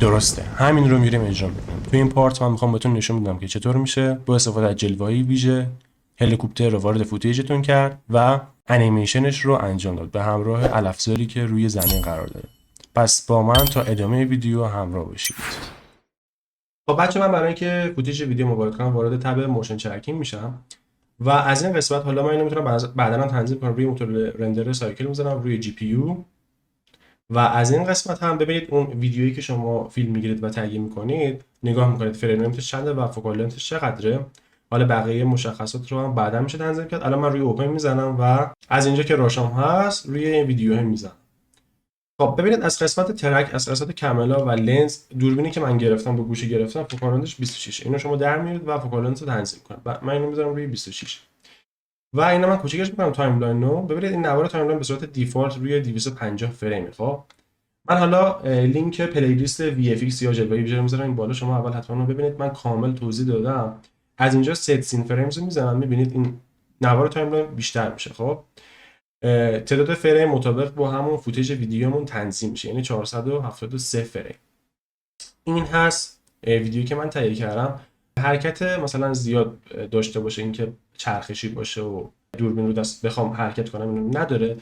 درسته، همین رو میریم اجرا میکنیم. تو این پارت من میخوام بهتون نشون بدم که چطور میشه با استفاده از جلوه‌های ویژه هلیکوپتر رو وارد فوتیجتون کرد و انیمیشنش رو انجام داد به همراه علفزاری که روی زمین قرار داره. پس با من تا ادامه ویدیو همراه باشید. خب بچه، من برای اینکه فوتیج ویدیو وارد کنم وارد تب موشن چرکینگ میشم و از این قسمت حالا من اینو میتونم بعداً تنظیم کنم روی موتور رندر سایکل میذارم روی جی پی یو و از این قسمت هم ببینید اون ویدیویی که شما فیلم میگیرید و تهیه میکنید نگاه میکنید فریم ریتش چنده و فوکال لنثش چقدره. حالا بقیه مشخصات رو هم بعدا میشه تنظیم کرد. الان من روی اوپن میزنم و از اینجا که روشن هست روی این ویدیو میزنم. خب ببینید از قسمت ترک، از قسمت کاملا و لنز، دوربینی که من گرفتم با گوشه گرفتم فوکال لنثش 26. اینو شما در میارید و فوکال لنث رو تنظیم کنید. من اینو میذارم روی 26 و اینا من کوچیکش میکنم تایملاین رو. ببینید این نوار تایملاین به صورت دیفالت روی 250 فریم. خب من حالا لینک پلیلیست VFX یا جلوه‌ای ویژه میذارم این بالا، شما اول حتما رو ببینید. من کامل توضیح دادم. از اینجا ست سین فریمز رو میزنم، میبینید این نوار تایملاین بیشتر میشه. خب تعداد فریم مطابق با همون فوتیج ویدیومون تنظیم میشه، یعنی 473 فریم. این هست ویدیویی که من تهیه کردم. حرکت مثلا زیاد داشته باشه، اینکه چرخشی باشه و دوربین رو دست بخوام حرکت کنم اینو نداره.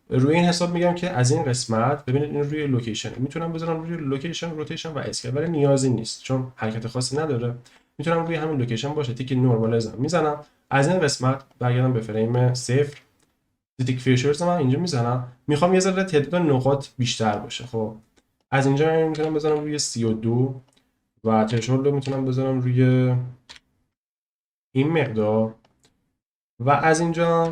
روی این حساب میگم که از این قسمت ببینید این روی لوکیشن میتونم بذارم روی لوکیشن، روتیشن و اسکیل، ولی نیازی نیست چون حرکت خاصی نداره. میتونم روی همین لوکیشن باشه. تیک نورمالایز میزنم. از این قسمت برگردم به فریم 0. تیک فیچرز من اینجا میزنم. میخوام یه ذره تعداد نقاط بیشتر باشه. خب از اینجا میتونم بذارم روی 32 و ترشولد رو میتونم بذارم روی این مقدار و از اینجا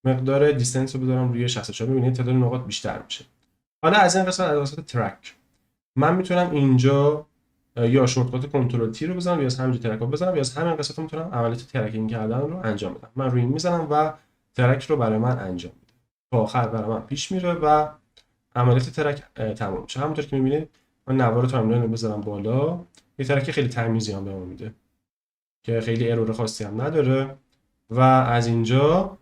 مقدار دیستنس رو بذارم روی 64. ببینید تعداد نقاط بیشتر میشه. حالا از این قسمت، از قسمت ترک، من میتونم اینجا یا شورتکات کنترل تی رو بزنم یا از همین ترک رو بزنم یا از همین قسمت میتونم عملیات ترکینگ کردن رو انجام بدم. من روی این میزنم و ترک رو برای من انجام میده. تا آخر برای من پیش میره و عملیات ترک تمام میشه. همونطور که میبینید من نوار تایملاین رو بذارم بالا، یه ترک خیلی تمیزی هم بهمون میده که خیلی ارور خاصی هم نداره. و از اینجا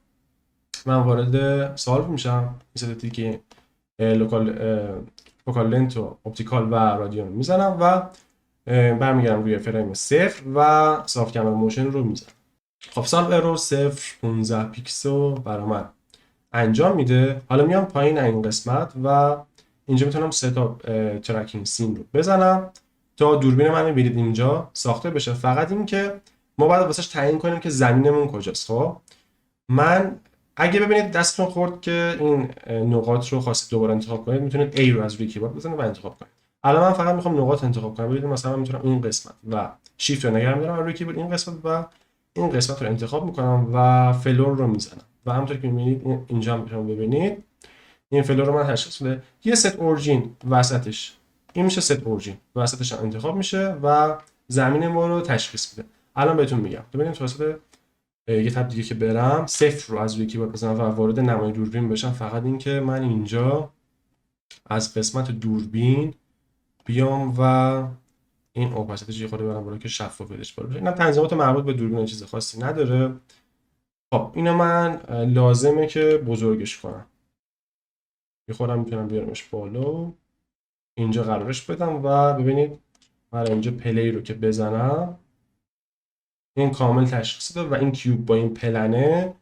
من وارد سالو میشم. میشه که لوکال فوکال لنت و اپتیکال و رادیو میزنم و برمیگردم روی فریم 0 و صاف کمر موشن رو میزنم. خب سالو ارور 0.15 پیکسل برای من انجام میده. حالا میام پایین این قسمت و اینجا میتونم ستاپ ترکینگ سین رو بزنم تا دوربین من میبینید اینجا ساخته بشه. فقط این که ما باید واسش تعیین کنیم که زمینمون کجاست. خب من اگه ببینید دستتون خورد که این نقاط رو خواستید دوباره انتخاب کنید، میتونید A رو از روی کیبورد بزنید و انتخاب کنید. الان من فقط میخوام نقاط انتخاب کنم. ببینید مثلا من میتونم این قسمت و شیفت رو نگه می‌دارم روی کیبورد، این قسمت و این قسمت رو انتخاب میکنم و فلور رو میزنم و همونطور که میبینید اینجا میتونم ببینید این فلور رو من تشخیص بده. یه ست اورجین وسطش، این میشه ست اورجین وسطش هم انتخاب میشه و زمین ما رو تشخیص میده. الان بهتون میگم. ببینید توسط یه تب دیگه که برم 0 رو از روی کیبورد بزنم و وارد نمای دوربین بشم، فقط این که من اینجا از قسمت دوربین بیام و این اوپاسیتیش یه خورده برام بالا که شفاف بدش بالا بشه. اینم تنظیمات مربوط به دوربین، چیز خاصی نداره. خب اینو من لازمه که بزرگش کنم. یه خورده میتونم بیارمش بالا، اینجا قرارش بدم و ببینید من اینجا پلی رو که بزنم این کامل تشخیص داد و این کیوب با این پلنه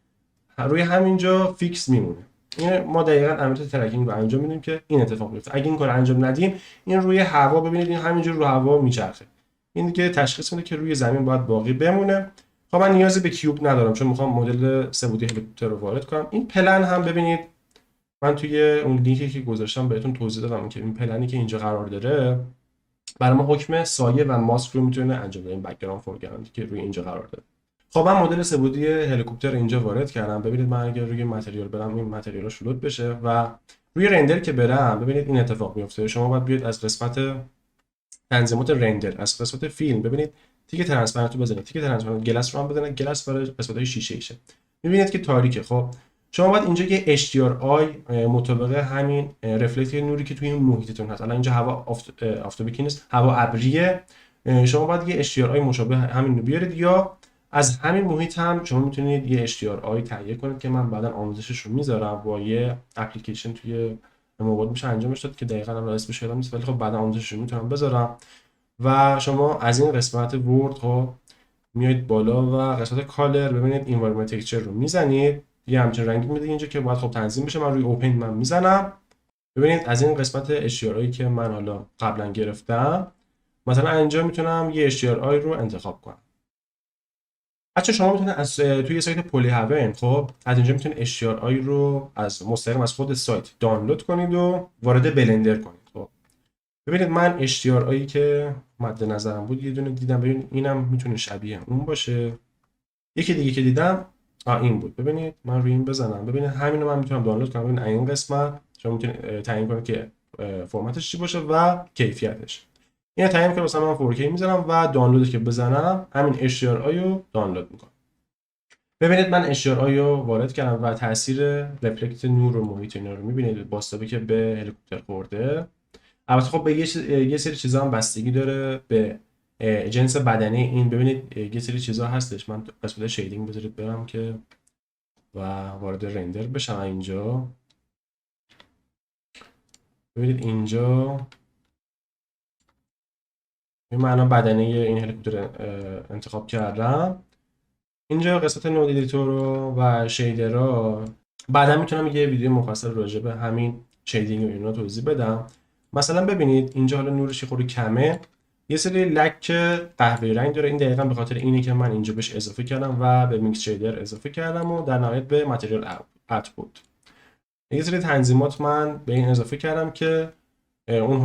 روی همینجا فیکس میمونه. این ما دقیقاً عملیات ترکینگ رو انجام میدیم که این اتفاق بیفته. اگه این کار انجام ندیم این روی هوا، ببینید این همینجا رو هوا میچرخه. این دیگه تشخیص میده که روی زمین باید باقی بمونه. خب من نیازی به کیوب ندارم چون میخوام مدل سه‌بعدی هلیکوپتر رو وارد کنم. این پلن هم ببینید من توی اون لینکی که گذاشتم بهتون توضیح دادم که این پلنی که اینجا قرار داره برای ما حکم سایه و ماسک رو میتونه انجام بده، این بک‌گراند فورگراند که روی اینجا قرار داره. خب من مدل سه‌بعدی هلیکوپتر اینجا وارد کردم. ببینید من اگر روی متریال برم این متریال شلوت بشه و روی رندر که برم ببینید این اتفاق میفته. شما باید بیاید از قسمت تنظیمات رندر، از قسمت فیلم ببینید تیک ترانسپرنت رو بزنید، تیک ترانسپرنت گلاس رو هم بزنید، گلاس برای قسمت‌های شیشه ایشه. می‌بینید که تاریکه. خب شما باید اینجا یه HDRI مطابق همین رفلکت نوری که توی این محیطتون هست. الان اینجا هوا آفتابی نیست، هوا ابریه. شما باید یه HDRI مشابه همین رو بیارید یا از همین محیط هم شما میتونید یه HDRI تهیه کنید که من بعدا آموزشش رو میذارم با یه اپلیکیشن توی موقع میشه انجامش داد که دقیقاً هم اسمش یادم نیست، ولی خب بعدا آموزشش میتونم بذارم. و شما از این قسمت ورد خب میایید بالا و قسمت کالر ببینید environment texture رو میزنید، یه همچین رنگی میده اینجا که باید خب تنظیم بشه. من روی اوپن من میزنم. ببینید از این قسمت HDRI که من حالا قبلا گرفتم، مثلا اینجا میتونم یه HDRI رو انتخاب کنم. بچه شما میتونید از توی سایت پلی هاون خب از اینجا میتونید HDRI رو از مستقیم از خود سایت دانلود کنید و وارد بلندر کنید. خب ببینید من HDRI که مد نظرم بود یه دونه دیدم، ببینید اینم میتونه شبیه اون باشه. یکی دیگه که دیدم این بود. ببینید من روی این بزنم، ببینید همین رو من میتونم دانلود کنم. ببینید این قسمت شما میتونید تعیین کنید که فرمتش چی باشه و کیفیتش. اینو تعیین کنم مثلا من 4K میذارم و دانلودش که بزنم همین HDRI رو دانلود میکنم. ببینید من HDRI رو وارد کردم و تاثیر رفلکت نور و محیط اینا رو میبینید باستابه که به هلیکوپتر خورده. البته خب به یه سری چیزا هم بستگی داره به جنس بدنه این. ببینید یه سری چیزا هستش، من قسمت شیدینگ بذارید برم که و وارد رندر بشم. اینجا ببینید اینجا من الان بدنه این هلیکوپتر انتخاب کردم. اینجا قسمت نود ادیتور و شیدرها بعدا میتونم یه ویدیو مفصل راجع به همین شیدینگ و اینا توضیح بدم. مثلا ببینید اینجا حالا نورش خیلی کمه، یه سری لک قهوه‌ای رنگ داره. این دقیقاً به خاطر اینه که من اینجا بهش اضافه کردم و به میکس شیدر اضافه کردم و در نهایت به متریال اوتپوت یه سری تنظیمات من به این اضافه کردم که اون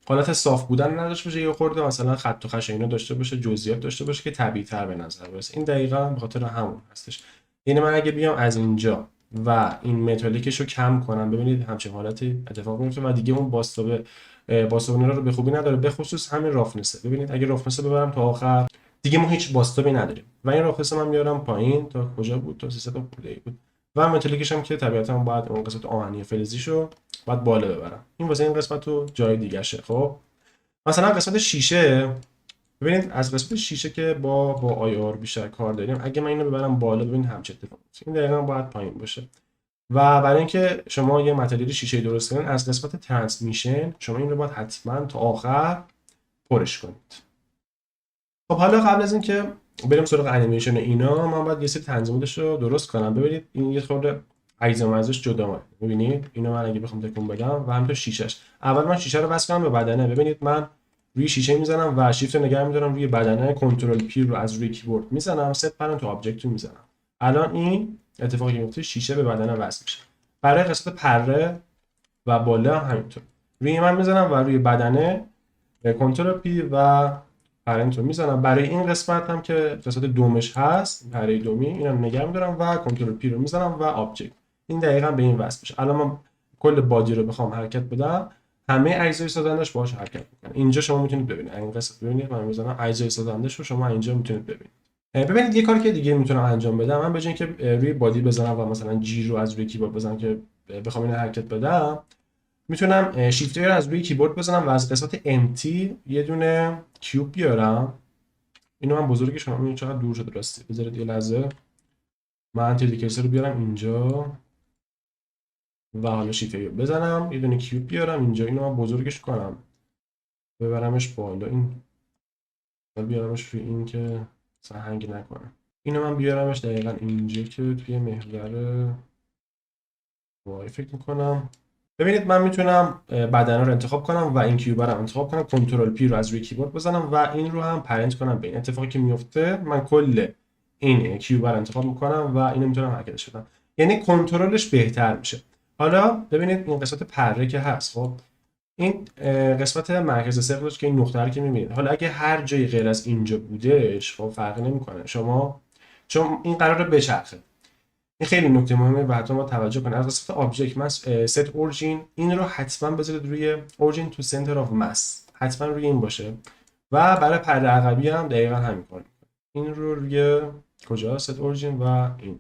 حالت صاف بودن نداشته باشه، یه خورده مثلا خط و خش اینا داشته باشه، جزئیات داشته باشه که طبیعی‌تر به نظر برسه. این دقیقاً به خاطر همون هستش. یعنی من اگه بیام از اینجا و این متالیکش رو کم کنم، ببینید همچین حالتی اتفاق میفته و دیگه اون باستابونه رو به خوبی نداره، به خصوص همین رافنسه. ببینید اگه رافنسه ببرم تا آخر دیگه ما هیچ باستابی نداریم و این رافنسه من میارم پایین تا کجا بود؟ تا 300 خورده بود. و متالیکش هم که طبیعتاً باید اون قسمت آهنی فلزیشو باید بالا ببرم. این واسه این قسمت رو جای دیگه شه. خب مثلا قسمت شیشه، ببینید از قسمت شیشه که با آی آر بیشتر کار داریم، اگه من اینو ببرم بالا ببینید همچین اتفاقی میفته. این دقیقاً باید پایین باشه. و برای اینکه شما یه متریال شیشه درست کنید از قسمت ترانسمیشن شما این رو باید حتما تا آخر پرش کنید. خب حالا قبل از اینکه بریم سراغ انیمیشن اینا، من باید یه سری تنظیماتش رو درست کنم. ببینید این یه خورده اجزا ازش جدا. ببینید اینو من اگه بخوام تکون بدم و همینطور شیشهش، اول من شیشه رو وصل کنم به بدنه. ببینید من روی شیشه میزنم و شیفت رو نگه میدارم روی بدنه، کنترل پی رو از روی کیبورد میزنم، ست پنل تو آبجکت رو میزنم. الان این اتفاقی میفته، شیشه به بدنه وصل میشه. برای قسمت پره و بالا همینطور روی من میزنم و روی بدنه کنترل پی و پرنت رو میزنم. برای این قسمت هم که قسمت دومش هست، پره دومی، اینم نگه میدارم و کنترل پی رو میزنم و آبجکت. این دقیقاً به این وصل میشه. الان من کل بادی رو بخوام حرکت بدم، همه اجزای سازندش باهاش حرکت میکنه. اینجا شما میتونید ببینید این قسمت، ببینید من میزنم اجزای سازندش رو شما اینجا میتونید ببینید. ببینید یه کاری که دیگه میتونم انجام بدم، من به جای اینکه روی بادی بزنم و مثلا جی رو از روی کیبورد بزنم که بخوام اینو حرکت بدم، میتونم شیفت رو از روی کیبورد بزنم و از قسمت امتی یه دونه کیوب بیارم. اینو من بزرگش کنم. این چقدر دور شده راستی، بذارید یه لحظه من تریکرسر رو بیارم اینجا و حالا شیفت رو بزنم، یه دونه کیوب بیارم اینجا، اینو من بزرگش کنم ببرمش بالا، این بیارمش روی این که هنگ نکنه. اینو من بیارمش دقیقاً اینجا که توی محور وای فکر میکنم. ببینید من میتونم بدنه رو انتخاب کنم و این کیوب رو انتخاب کنم، کنترل پی رو از روی کیبورد بزنم و این رو هم پرنت کنم. به این اتفاقی که میفته من کل این کیوب رو انتخاب میکنم و اینو میتونم حرکتش بدم، یعنی کنترلش بهتر میشه. حالا ببینید این قسمت پره که هست، خب این قسمت مرکز ثقلش که این نقطه رو که میبینید، حالا اگه هر جایی غیر از اینجا بودش خب فرقی نمیکنه، شما چون این قراره بچرخه. این خیلی نکته مهمه و حتما توجه کنید. از قسمت آبجکت من ست اورجین، این رو حتما بذارید روی اورجین تو سنتر اف ماس، حتما روی این باشه و برای پرده عقبی هم دقیقاً همین کار میکنه. این رو روی کجا؟ ست اورجین و این.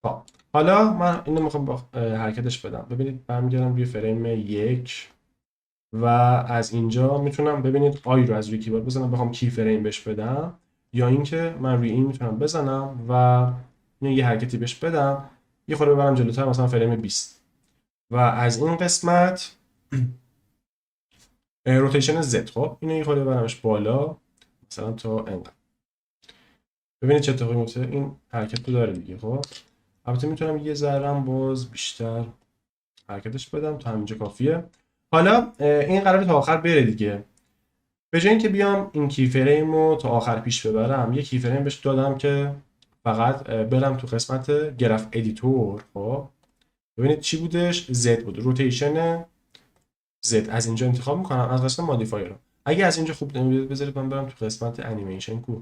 خب حالا من اینو میخوام حرکتش بدم. ببینید برمیگردم روی فریم 1 و از اینجا میتونم ببینید آی رو از روی کیبورد بزنم بخوام کی فریم بهش بدم، یا اینکه من روی این میتونم بزنم و یه حرکتی بهش بدم، یه خورده ببرم جلوتر مثلا فریم 20. و از این قسمت روتیشن زد. خب اینو یه خورده برامش بالا، مثلا تا انقدر. ببینید چه اتفاقی میفته، این حرکت رو داره دیگه. خب البته میتونم یه ذرم باز بیشتر حرکتش بدم، تا همینجا کافیه. حالا این قراره تا آخر بره دیگه. به جای اینکه بیام این کی فریم رو تا آخر پیش ببرم، یه کی فریم بهش دادم که فقط برم تو قسمت گراف ادیتور. خب ببینید چی بودش، زد بود، روتیشن زد. از اینجا انتخاب میکنم از قسمت مودیفایر رو. اگه از اینجا خوب نمیاد بذارید من برم تو قسمت انیمیشن کو.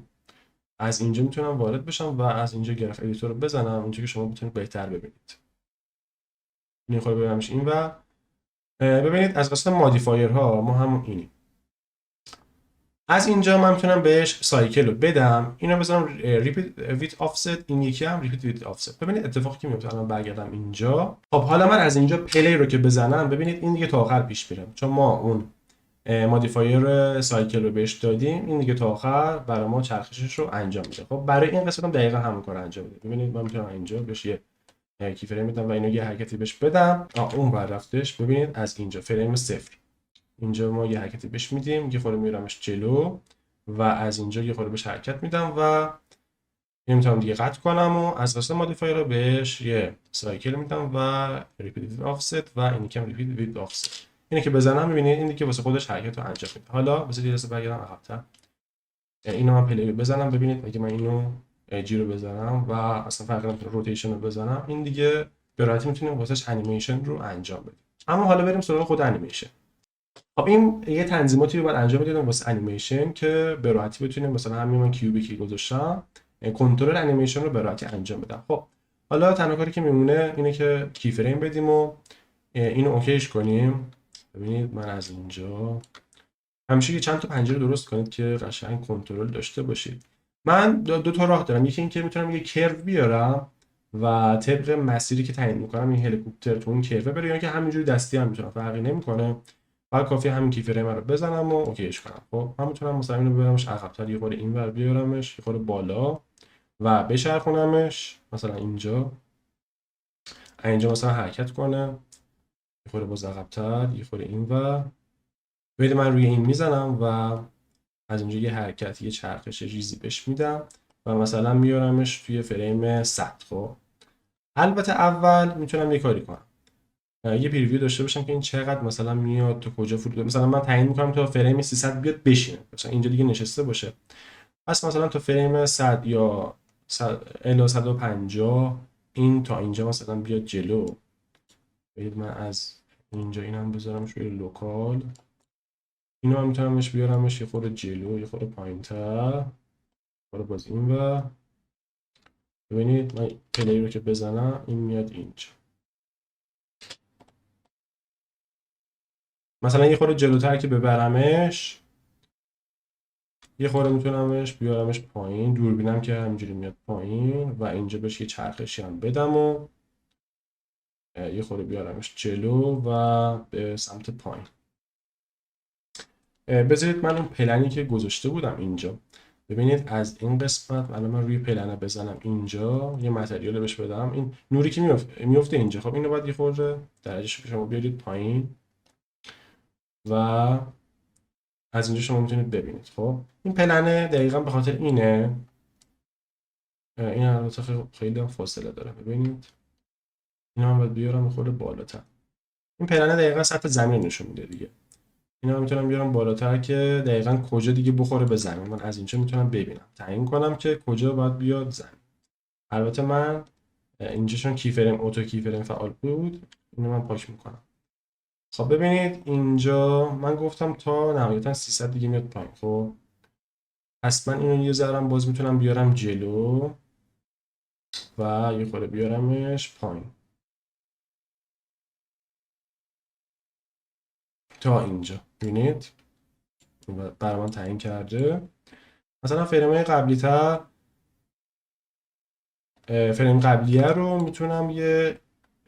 از اینجا میتونم وارد بشم و از اینجا گراف ادیتور رو بزنم اینجا که شما بتونید بهتر ببینید. این خود ببرمش این و ببینید از قسمت مودیفایر ها ما همون اینیم. از اینجا من میتونم بهش سایکل رو بدم، اینو بذارم ریپیت ویت آفست، این یکی هم ریپیت ویت آفست. ببینید اتفاقی که میفته. الان برگردم اینجا. خب حالا من از اینجا پلی رو که بزنم، ببینید این دیگه تا آخر پیش میره، چون ما اون مودیفایر سایکل رو بهش دادیم. این دیگه تا آخر برای ما چرخشش رو انجام میده. خب برای این قسمت هم دقیقاً همون کارو انجام میده. ببینید من میتونم اینجا بهش یه کی فریم بدم و اینو یه حرکتی بهش بدم. اون ور رفتش. ببینید از اینجا فریم 0، اینجا ما یه حرکتی بهش میدیم، یه خورده میرمش جلو و از اینجا یه خورده بهش حرکت میدم و میتونم دیگه قطع کنم و از قسمت مودیفایر رو بهش یه سایکل میدم و ریپیت آفست و این یکم ریپیت وید آفست. اینه که بزنم میبینید این دیگه واسه خودش حرکت رو انجام میده. حالا بذارید یه دسته برگردم عقب‌تر. اینو من پلی رو بزنم، ببینید اگه من اینو جی رو بزنم و اصلا فرق نمیکنه روتیشن رو بزنم، این دیگه به راحتی میتونیم واسش انیمیشن رو انجام بدیم. اما حالا بریم سراغ خود انیمیشن. خب این یه تنظیماتی رو باید انجام بدیم واسه انیمیشن که به راحتی بتونیم مثلا همین من کیوبیکی گذاشتم کنترل انیمیشن رو به راحتی انجام بدم. خب حالا تنها کاری که میمونه اینه که کی فریم بدیم و اینو اوکیش کنیم. ببینید من از اینجا همیشه یه چند تا پنجره درست کنید که قشنگ کنترل داشته باشید. من دو تا راه دارم. یکی این که میتونم یه کرو بیارم و طبق مسیری که تعیین میکنم این هلیکوپتر تو اون کرو بره، یا که همینجوری دستی هم میتونم، فرقی نمیکنه. فقط کافیه همین کی فریم رو بزنم و اوکیش کنم. خب من میتونم مثلا اینو ببرمش عقب‌تر، یه خورده اینور بیارمش، یه خورده بالا و بچرخونمش مثلا اینجا مثلا حرکت کنه، یه خورده باز عقب‌تر، یه خورده اینور. ببینید من روی این میزنم و از اینجا یه حرکت، یه چرخش ریزی بهش میدم و مثلا میارمش توی فریم 100. خب البته اول میتونم یه کاری کنم، یه پریویو داشته باشم که این چقدر مثلا میاد تو کجا فرود. مثلا من تعیین میکنم تا فریم 300 بیاد بشینه، مثلا اینجا دیگه نشسته باشه. پس مثلا تا فریم 100 یا الی 150 این تا اینجا مثلا بیاد جلو. ببینید من از اینجا اینم بذارمش روی لوکال، اینو هم میتونمش بیارمش یه خورده جلو، یه خورده پایین‌تر، خورده باز این و ببینید من پلی رو که بزنم این میاد اینجا. مثلا یه خورده جلوتر که ببرمش، یه خورده میتونمش بیارمش پایین، دوربینم که همینجوری میاد پایین و اینجا بهش یه چرخشی هم بدم و یه خورده بیارمش جلو و به سمت پایین. بذارید من اون پلنی که گذاشته بودم اینجا، ببینید از این قسمت الان من روی پلنه بزنم اینجا، یه متریال بهش بدم، این نوری که میفته اینجا. خب اینو باید یه خورده درجهش شما بیارید پایین و از اینجا شما میتونید ببینید. خب این پلنه دقیقاً به خاطر اینه، این البته خیلی هم فاصله داره. ببینید اینو من باید بیارم خورده بالاتر. این پلنه دقیقاً سطح زمین نشون میده دیگه. اینو من میتونم بیارم بالاتر که دقیقاً کجا دیگه بخوره به زمین. من از اینجا میتونم ببینم، تعیین کنم که کجا باید بیاد زمین. البته من اینجا چون کی فریم اوتو کی فریم فعال بود، اینو من پاک میکنم. خب ببینید اینجا من گفتم تا نهایتا 300 دیگه میاد پایین. خب پس من اینو یه ذرم باز میتونم بیارم جلو و یه خورده بیارمش پایین تا اینجا. ببینید برای من تعیین کرده. مثلا فریم قبلی تر، فریم قبلیه رو میتونم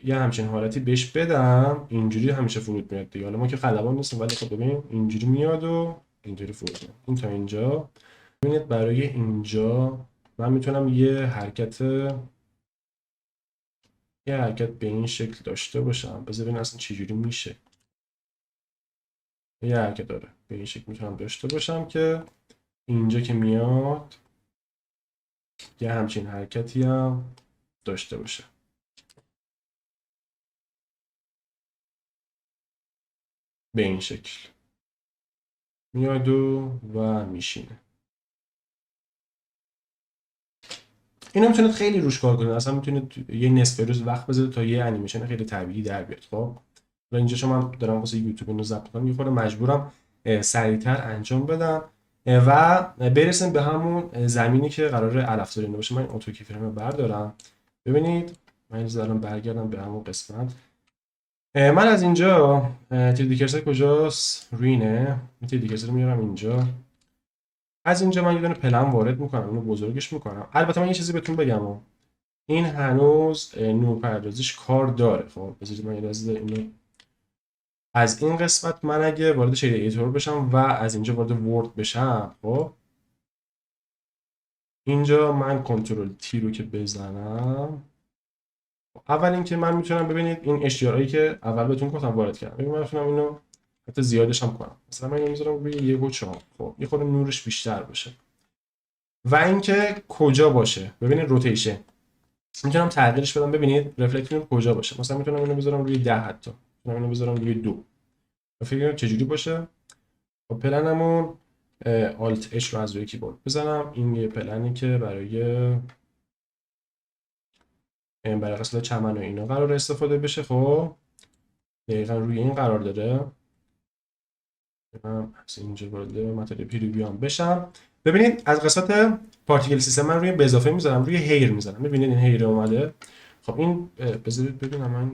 یه همچین حالتی بهش بدم، اینجوری همیشه فرود میاد دیگه. حالا ما که خلبان نیستیم ولی خب ببین اینجوری میاد و اینجوری فرود میاد. این تا اینجا. ببینید برای اینجا من میتونم یه حرکت یه حرکت به این شکل داشته باشم. بذار ببینم اصلا چجوری میشه. یه حرکت داره به این شکل میتونم داشته باشم که اینجا که میاد یه همچین حرکتی هم داشته باشه. به این شکل میاد و میشینه. اینو میتونید خیلی روش کار کنید. اصلا میتونید یه نصف روز وقت بذارید تا یه انیمیشن خیلی طبیعی در بیاد. خب و اینجا شما دارم واسه یوتیوب اینو ضبط کنم، یه خورده مجبورم سریعتر انجام بدم و برسیم به همون زمینی که قراره علف‌زاری باشه. من اتو کیفرم بردارم. ببینید من اینجا الان برگردم به همون قسمت. من از اینجا تیردی کرسر کجاست؟ روینه. تیردی کرسر رو میارم اینجا. از اینجا من یه دونه پلن وارد میکنم، اینو بزرگش میکنم. البته من یه چیزی بهتون بگم، این هنوز نورپردازیش کار داره. خب بذارید من یه لحظه اینو از این قسمت من اگه وارد شید ایدیتور بشم و از اینجا وارد ورد بشم، خب اینجا من کنترل تی رو که بزنم، اول اینکه من میتونم ببینید این اشتیارایی که اول بهتون گفتم وارد کردم. ببین من میتونم اینو حتی زیادش هم کنم. مثلا من اینو میذارم روی 1.4. خب یه خورده نورش بیشتر باشه. و اینکه کجا باشه. ببینید روتیشن میتونم تغییرش بدم. ببینید رفلکت کجا باشه. مثلا میتونم اینو بذارم روی 10، حتی میتونم اینو بذارم روی 2. فکر کنم چجوری باشه. خب پلنمون آلت اچ رو از روی کیبورد بزنم. این یه پلنی که برای قسمت چمن و اینا قرار استفاده بشه. خب دقیقا روی این قرار داره. من از اینجا وارد متد پریویو هم بشم. ببینید از قسمت پارتیکل سیستم من روی به اضافه میذارم، روی هیر میذارم. ببینید این هیر اومده. خب این بذارید ببینم من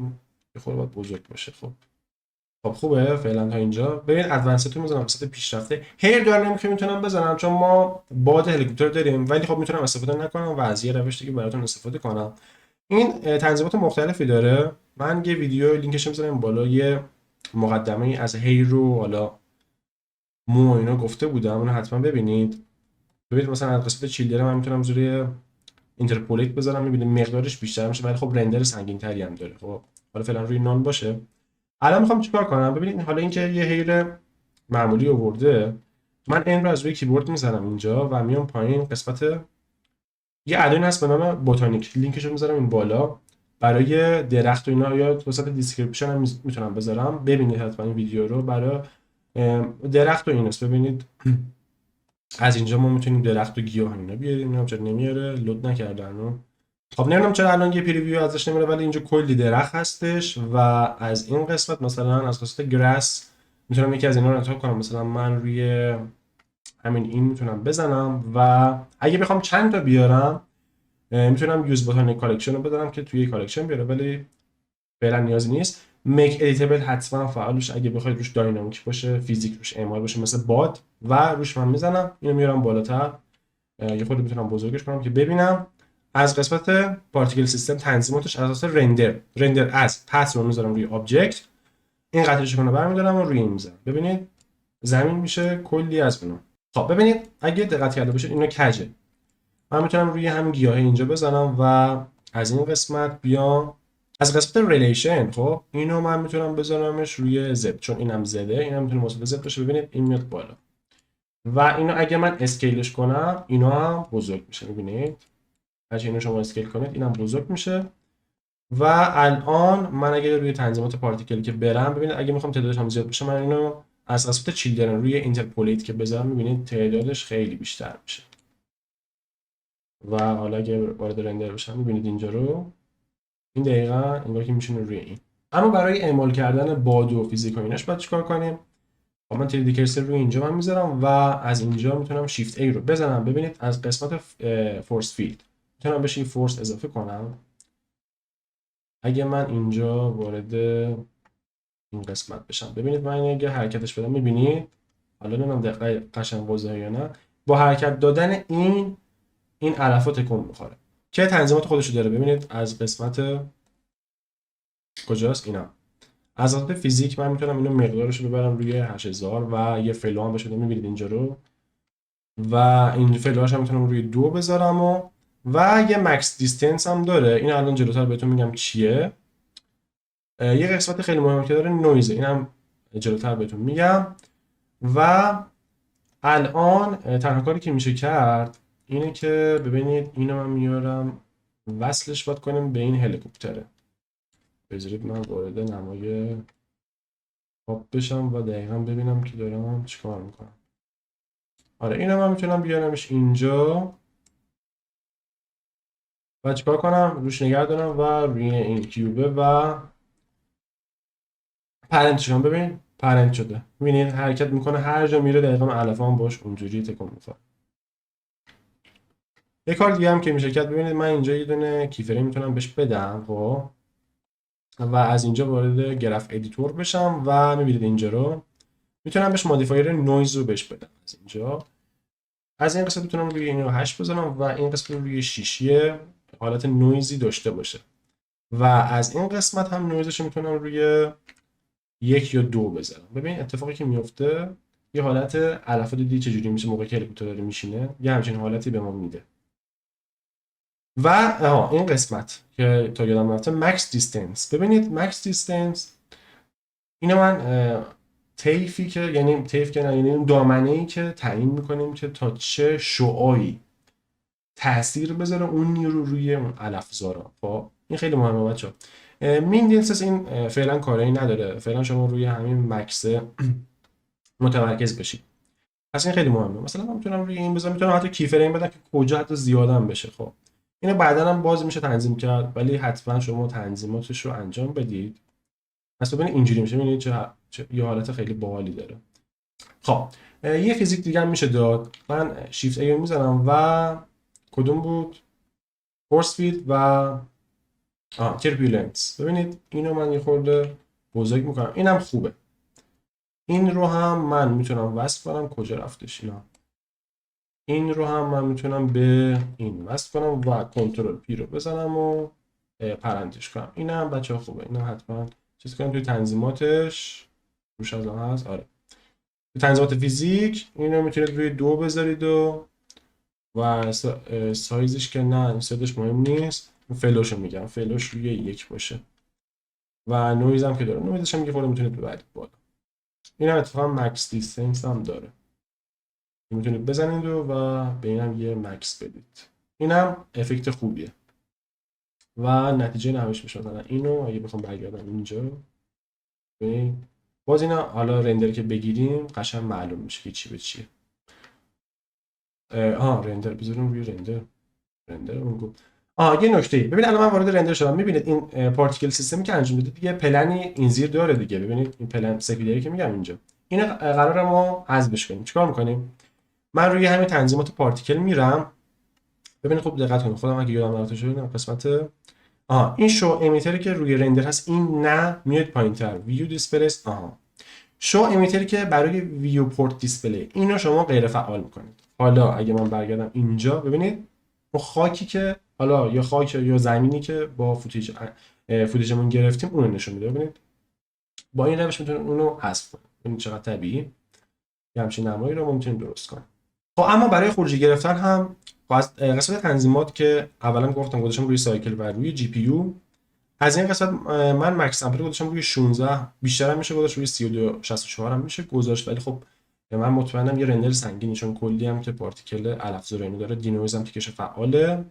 یه خورده باید بزرگ باشه. خب خوبه فعلا تا اینجا. ببین ادوانسد رو میذارم قسمت پیشرفته. هیر دارم که میتونم بزنم چون ما باد هلیکوپتر داریم، ولی خب میتونم استفاده نکنم و از یه روش دیگه براتون استفاده کنم. این تنظیمات مختلفی داره. من یه ویدیو لینکش میذارم بالا، یه مقدمه از هیر رو حالا مو اینا گفته بودم، اونو حتما ببینید. ببینید مثلا از قسمت چیلدر من میتونم روی اینترپولیت بذارم، میبینید مقدارش بیشتر میشه ولی خب رندر سنگین تری هم داره. خب حالا فعلا روی نان باشه. الان میخوام چیکار کنم؟ ببینید حالا اینکه یه هیر معمولی آورده، من این رو از روی کیبورد میزنم اینجا و میام پایین. قسمت یه ادوین هست به نام بوتانیک، لینکش رو میذارم این بالا. برای درخت و اینا یا وسط دیسکریپشن هم میتونم بذارم. ببینید حتما این ویدیو رو. برای درخت و ایناست. ببینید از اینجا ما میتونیم درخت و گیاه اینا بیاریم. نمیدونم چرا نمیاره، لود نکردن. خب نمیدونم چرا الان یه پریویو ازش نمیره، ولی اینجا کلی درخت هستش و از این قسمت مثلا از قسمت گراس میتونم یکی از اینا رو انتخاب کنم. مثلا من روی همین این میتونم بزنم و اگه بخوام چند تا بیارم میتونم یوز بوتان کالکشن رو بدارم که توی کالکشن بیاره، ولی فعلا نیازی نیست. میک ادیتابل حتما فعالش اگه بخواید روش داینامیک باشه، فیزیک روش اعمال باشه مثل باد و روش من میزنم. اینو میارم بالاتر. یه خورده میتونم بزرگش کنم که ببینم. از قسمت پارتیکل سیستم تنظیماتش اساس رندر از پس رو میذارم روی آبجکت. این قطعش کنه برمی‌دارم و روی این میذارم. ببینید زمین میشه کلی از اونها. خب ببینید اگه دقت کرده باشید اینا کجه. من میتونم روی همین گیاه اینجا بزنم و از این قسمت بیام از قسمت ریلیشن. خب اینو من میتونم بذارمش روی زد، چون اینم زده، اینم میتونه مثبت زد باشه. ببینید این میاد بالا و اینو اگه من اسکیلش کنم اینا هم بزرگ میشه. ببینید هرچی اینو شما اسکیل کنید اینم بزرگ میشه. و الان من اگه روی تنظیمات پارتیکل که برم، ببینید اگه میخوام تعدادش هم زیاد بشه، من اینو از قسمت چیلدرن روی اینترپولیت که بذارم، میبینید تعدادش خیلی بیشتر میشه. و حالا اگه وارد رندر بشم میبینید اینجا رو، این دقیقاً انگار که میشونه روی این. اما برای اعمال کردن باد و فیزیک و ایناش باید چیکار کنیم؟ من 3D کرسر روی اینجا من میذارم و از اینجا میتونم شیفت A رو بزنم. ببینید از قسمت فورس فیلد میتونم بهش فورس اضافه کنم. اگه من اینجا وارد این قسمت بشم، ببینید من اگه حرکتش بدم، میبینید حالا نمیدونم دقیقاً قشنگ واضحه یا نه، با حرکت دادن این علفا تکون میخوره که تنظیمات خودشو داره. ببینید از قسمت کجاست اینا. از قسمت فیزیک من میتونم اینو مقدارش رو ببرم روی 8000 و یه فلو هم بشه. میبینید اینجا رو و این فلوهاش هم میتونم روی 2 بذارم و و یه مکس دیستنس هم داره. این الان جلوتر بهتون میگم چیه. یه قسمت خیلی مهمی که داره نویزه، اینم جلوتر بهتون میگم. و الان تنها کاری که میشه کرد اینه که ببینید اینو من میارم وصلش باید کنیم به این هلیکوپتره. بذارید من وارد نمای پاپ بشم و دقیقا ببینم که دارم چیکار میکنم. آره اینو من میتونم بیارمش اینجا و چیکار کنم، روش نگه دارم و روی این کیوبه و پرنتش کنم. ببین پرنت شده، میبینید حرکت میکنه، هر جا میره دقیقا علفه هم باش اونجوری تکون میخوره. یه کار دیگه هم که میشه کرد، ببینید من اینجا یه دونه کیفریم میتونم بهش بدم خب، و از اینجا وارد گراف ادیتور بشم و میبینید اینجا رو میتونم بهش مودیفایر نویز رو بهش بدم. از اینجا از این قسمت میتونم روی این رو 8 بزنم و این قسمت رو روی 6 حالت نویزی داشته باشه و از این قسمت هم نویزش رو میتونم روی 1 یا 2 بذارم. ببین اتفاقی که میفته یه حالت علفه دیدی چجوری میشه موقعی که هلیکوپتر داره میشینه، یه همچین حالتی به ما میده. و این قسمت که تا یادم رفته مکس دیستنس، ببینید مکس دیستنس اینو من طیفی که یعنی طیف که نه، یعنی اون دامنه‌ای که تعیین میکنیم که تا چه شعاعی تاثیر بذاره اون نیرو روی اون علفزارا. خب این خیلی مهمه بچه‌ها. مین دیستنس این فعلا کاری نداره، فعلا شما روی همین مکس متمرکز بشید. پس این خیلی مهمه. مثلا من میتونم روی این بذارم، میتونم حتی کی فریم بدم که کجا حتی زیادم بشه. خب اینو بعداً هم باز میشه تنظیم کرد، ولی حتما شما تنظیماتش رو انجام بدید. پس ببینید اینجوری میشه، ببینید چه یه حالت خیلی باحالی داره. خب یه فیزیک دیگه هم میشه داد. من شیفت ای میزنم و کدوم بود؟ فورس فیلد و تربولنس. ببینید اینو من یه خورده بزرگ میکنم، اینم خوبه. این رو هم من میتونم وصل کنم، کجا رفتش اینا؟ این رو هم من میتونم به این وصل کنم و کنترل پی رو بزنم و پرنتش کنم. این هم بچه ها خوبه، این هم حتما چیز کنم توی تنظیماتش روش از هست. آره توی تنظیمات فیزیک اینو میتونید روی 2 بذارید و سایزش که نه سایزش مهم نیست، فلوشو میگم، فلوش روی 1 باشه و نویز هم که داره، نویزش هم یه خورده میتونید ببرید بالا. این هم اتفاقا مکس دیستنس هم داره، میتونید بزنید و به اینم یه مکس بدید. اینم افکت خوبیه و نتیجه نهاییش میشه. مثلا اینو اگه بخوام برگردم اینجا ببین باز اینا حالا رندر که بگیریم قشنگ معلوم میشه که چی به چیه. رندر بذاریم روی رندر اون گفت یه نکته ببین الان من وارد رندر شدم، میبینید این پارتیکل سیستمی که انجام دادید یه پلنی این زیر داره دیگه. ببینید این پلن سکندری که میگم اینجا، اینو قراره ما حذفش کنیم. چیکار میکنیم؟ من روی همین تنظیمات پارتیکل میرم. ببینید خوب دقت کنید، خودم اگه یادم رفته شده قسمت این شو امیتری که روی رندر هست این نه میاد پایینتر، ویو دیسپلیس. شو امیتری که برای ویو پورت دیسپلی اینو شما غیر فعال میکنید. حالا اگه من برگردم اینجا ببینید اون خاکی که حالا یا خاک یا زمینی که با فوتیجمون گرفتیم اون رو نشون میده. ببینید با این روش میتونید اونو حذف کنید. ببینید چقدر طبیعی یه همچین نمایی رو میتونید درست کنید. خب اما برای خروجی گرفتن هم قسمت تنظیمات که اولا گفتم گذاشتم روی سایکل و روی جی پی یو. از این قسمت من مکس سامپل گذاشتم روی 16، بیشتر هم میشه گذاشت روی 3264 هم میشه گذاشت، ولی خب من مطمئنم یه رندر سنگینه چون کلی هم که پارتیکل علفزار اینو داره. دینویز هم تیکش فعاله.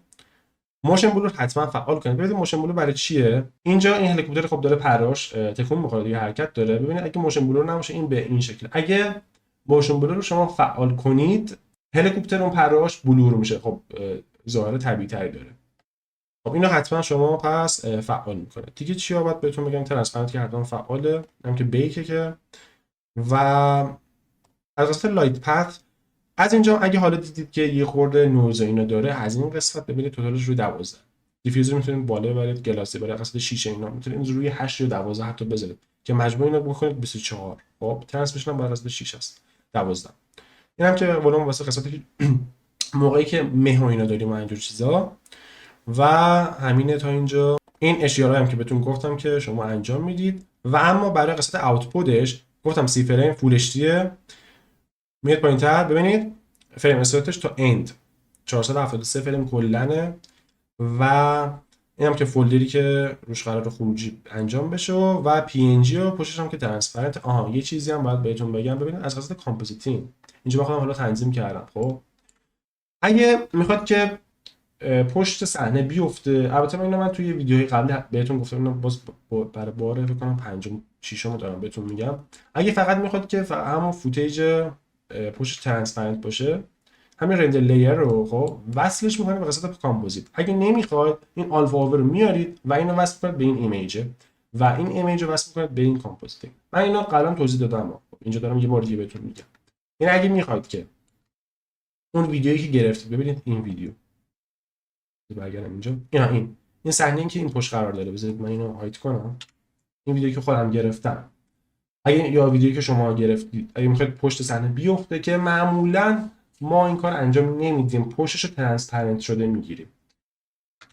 موشن بلور حتما فعال کنید. ببینید موشن بلور برای چیه؟ اینجا این هلیکوپتر خب داره پرواش تکون میخوره دیگه، حرکت داره. ببینید اگه موشن بلور نباشه این به این شکل، اگه موشن بلور رو شما فعال کنید هلیکوپتر اون پرواش بلور میشه. خب ظاهر طبیعی تری داره. خب اینو حتما شما پس فعال میکنه دیگه. چیا باید بهتون بگم؟ ترانسپرنت که حتما فعاله، هم که بیکه که. و از قسمت لایت پث از اینجا اگه حالا دیدید که یه خورده نویز اینا داره، از این قسمت ببینید توتالش روی 12. دیفیوزر میتونید بالا ببرید، گلاسی برای قسمت شیشه اینا میتونید روی 8 یا 12 حتی بذارید که مجموع اینا بکنید 24. خب ترانسمیشن هم برای قسمت 6 است 12. اینم که ولوم واسه قسمت موقعی که مه و اینا داریم و اینجور چیزا. و همینه تا اینجا. این اشاره هم که بهتون گفتم که شما انجام میدید. و اما برای قسمت آوتپوتش گفتم سی فریم فول اچ دی میاد پایینتر. ببینید فریم استاتش تا اند 473 فریم کلنه و این هم که فولدری که روش قرار خروجی انجام بشه و پی ان جی و پشتش هم که ترانسپرنت. یه چیزی هم باید بهتون بگم، ببینید از قسمت کامپوزیتینگ اینجا خودم حالا تنظیم کردم. خب اگه میخواد که پشت صحنه بیفته، البته من توی ویدیوهای قبلی بهتون گفتم، اینو باز برای بار فکر کنم پنجم ششم دارم بهتون میگم، اگه فقط میخواد که همون فوتیج پشت ترانسپرنت باشه، همین رندر لیر رو خب وصلش میکنید به قسمت کامپوزیت. اگه نمیخواید این آلفا اوور رو میارید و اینو وصل کنید به این ایمیج و این ایمیج رو وصل کنید به این کامپوزیت. من اینو قبلا توضیح دادم، اینجا دارم یه بار دیگه بهتون میگم. این اگه میخواید که اون ویدیویی که گرفتید، ببینید این ویدیو، برگردم اینجا، این صحنه‌ای که این پشت قرار داره، بذارید من اینو هایت کنم. این ویدیویی که خودم گرفتم، اگه یا ویدیویی که شما گرفتید، اگه میخواید پشت صحنه بیفته که معمولاً ما این کار انجام نمیدیم، پشتش ترانسپرنت شده میگیریم.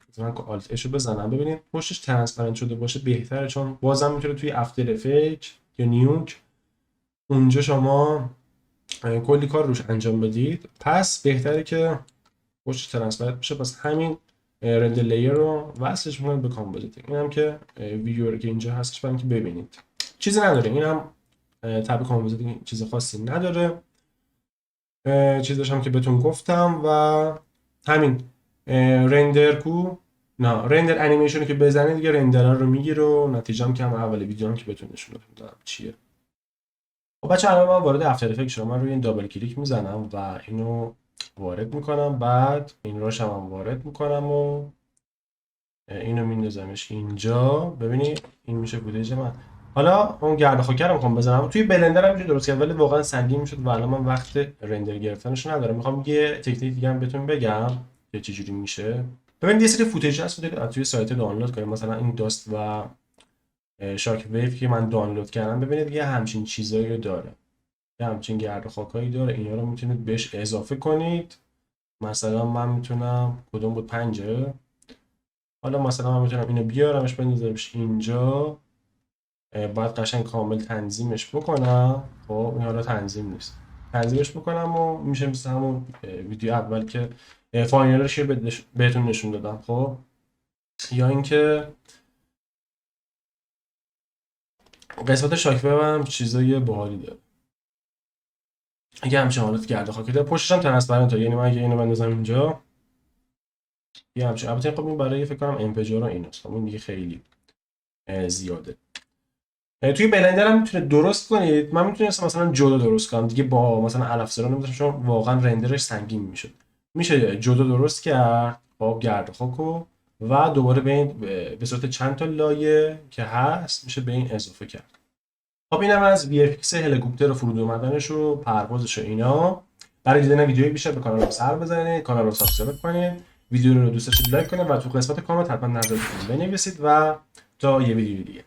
مثلا آلت اش رو بزنم ببینید پشتش ترانسپرنت شده باشه بهتره، چون بازم میتونه توی افتر افکت یا نیوک اونجا شما کلی کار روش انجام بدید، پس بهتره که پشت ترانسپرنت بشه. پس همین رندر لیر رو وصلش می‌کنید به کامپوزیت. اینم که ویدیو که اینجا هستش برای اینکه ببینید، چیزی نداره. اینم تب کامپوزیت چیز خاصی نداره. چیزش هم که بهتون گفتم و همین رندر انیمیشنی که بزنید دیگه رندر رو میگیره و نتیجه هم که هم اول ویدیو هم که بهتون نشون دادم چیه. خب بچه‌ها الان من وارد افتر افکت شدم. من روی این دابل کلیک میزنم و اینو وارد میکنم، بعد این روش هم وارد میکنم و اینو میندازمش اینجا. ببینید این میشه فوتیج من. حالا اون گرد خاکر رو میخوام بزنم توی بلندر هم میشه درست کرد، ولی واقعا سنگین میشد و الان من وقت رندر گرفتنش ندارم. میخوام یه تکنیک دیگه هم بهتون بگم که چجوری میشه. ببینید یه سری فوتیج هست میتونید توی سایت دانلود کنید، مثلا این داست و شاک ویو که من دانلود کردم، ببینید یه همچین چیزایی داره، یه همچین گرد خاکایی داره. اینا رو میتونید بهش اضافه کنید. مثلا من میتونم کدوم بود 5، حالا مثلا من میتونم اینو بیارمش بندازمش اینجا، باید قشنگ کامل تنظیمش بکنم. خب این حالا تنظیم نیست، تنظیمش بکنم و میشه مثل همون ویدیو اول که فاینالش بهتون نشون دادم. خب یا اینکه قسمت شاک وب هم چیزای باحالی داره، اگه همچین حالت گرد خاکی داره، پشتش هم ترانسپرنت، یعنی من اگه اینو بندازم اینجا یه همچین، البته خب این برای فکر کنم امپجار و ایناست، خب اون دیگه خیلی زیاده. توی بلندر هم میتونه درست کنید. من میتونستم مثلا جدا درست کنم دیگه، با مثلا الفسرا نمیتونم چون واقعا رندرش سنگین میشد. میشه جدا درست کرد با گرد خاکو و دوباره به صورت چند تا لایه که هست میشه به این اضافه کرد. خب اینم از وی اف ایکس هلیکوپتر و فرود اومدنش و پروازش و اینا. برای دیدن ویدیوی بیشتر به کانال رو سر بزنید، کانال رو سابسکرایب کنید، ویدیو رو دوست داشتید لایک کنید و تو قسمت کامنت حتما نظرتون بنویسید و تا یه ویدیو دیگه.